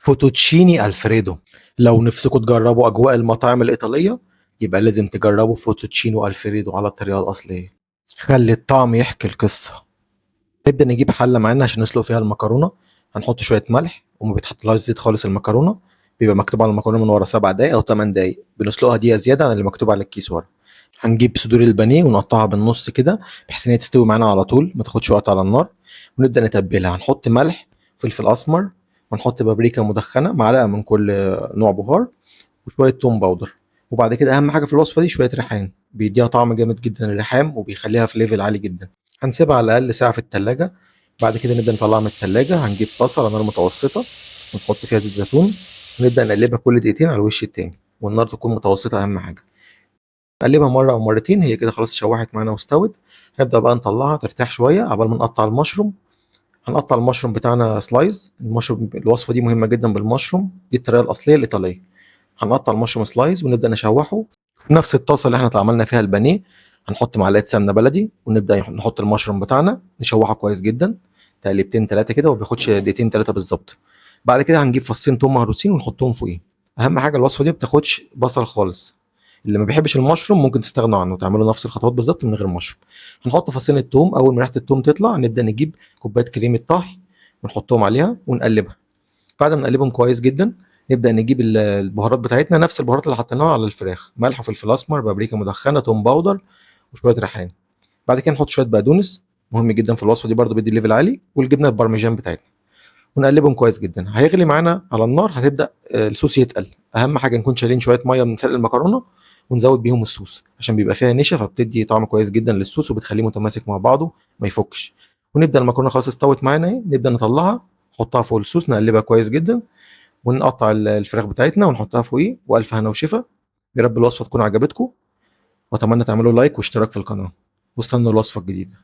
فوتوتشيني الفريدو. لو نفسكم تجربوا اجواء المطاعم الايطاليه يبقى لازم تجربوا فوتوتشينو الفريدو على الطريقه الاصليه. خلي الطعم يحكي القصه. نبدا نجيب حله معانا عشان نسلق فيها المكرونه. هنحط شويه ملح وما بيتحطلهاش زيت خالص. المكرونه بيبقى مكتوب على المكرونه من ورا 7 دقايق او 8 دقايق، بنسلقها دقيقه زياده عن اللي مكتوب على الكيس ورا. هنجيب صدور البانيه ونقطعها بالنص كده بحيث ان هي تستوي معانا على طول ما تاخدش وقت على النار. ونبدا نتبلها. هنحط ملح، فلفل اسمر، ونحط بابريكا مدخنه معلقه من كل نوع بهار، وشويه توم باودر. وبعد كده اهم حاجه في الوصفه دي شويه ريحان، بيديها طعم جامد جدا الريحان وبيخليها في ليفل عالي جدا. هنسيبها على الاقل ساعه في التلاجة. بعد كده نبدا نطلعها من التلاجة. هنجيب طاسه على نار متوسطه ونحط فيها زيت زيتون، ونبدا نقلبها كل دقيقتين على الوش التاني، والنار تكون متوسطه اهم حاجه. نقلبها مره او مرتين، هي كده خلاص شوحت معانا واستوت. نبدا بقى نطلعها ترتاح شويه عبال ما نقطع المشروم. هنقطع المشروم بتاعنا سلايز. المشروم الوصفه دي مهمه جدا بالمشروم، دي الطريقه الاصليه الايطاليه. هنقطع المشروم سلايز ونبدا نشوحه في نفس الطاسه اللي احنا عملنا فيها البانيه. هنحط معلقه سمنه بلدي ونبدا نحط المشروم بتاعنا نشوحه كويس جدا، تقليبتين ثلاثه كده، وما بياخدش دقيقتين ثلاثه بالظبط. بعد كده هنجيب فصين توم مهروسين ونحطهم فوقيه. اهم حاجه الوصفه دي ما بتاخدش بصل خالص. اللي ما بيحبش المشروم ممكن تستغنوا عنه وتعملوا نفس الخطوات بالظبط من غير مشروم. هنحط فصين التوم. اول ما ريحه التوم تطلع نبدا نجيب كوبايه كريمه طهي ونحطهم عليها ونقلبها. بعد ما نقلبهم كويس جدا نبدا نجيب البهارات بتاعتنا، نفس البهارات اللي حطيناها على الفراخ: ملح وفلفل اسمر، بابريكا مدخنه، توم باودر، وشويه ريحان. بعد كده نحط شويه بقدونس، مهم جدا في الوصفه دي برده بيدي ليفل عالي، والجبنه البارميجان بتاعتنا، ونقلبهم كويس جدا. هيغلي معانا على النار، هتبدا الصوص يتقل. اهم حاجه نكون شايلين شويه ميه من سلق المكرونه ونزود بيهم الصوص عشان بيبقى فيها نشا، فبتدي طعم كويس جدا للصوص وبتخليه متماسك مع بعضه ما يفكش. ونبدا المكرونه خلاص استوت معانا اهي، نبدا نطلعها نحطها فوق الصوص، نقلبها كويس جدا، ونقطع الفراخ بتاعتنا ونحطها فوقيه. والف هنا وشفا. يا رب الوصفه تكون عجبتكم، واتمنى تعملوا لايك واشتراك في القناه، واستنوا الوصفه الجديده.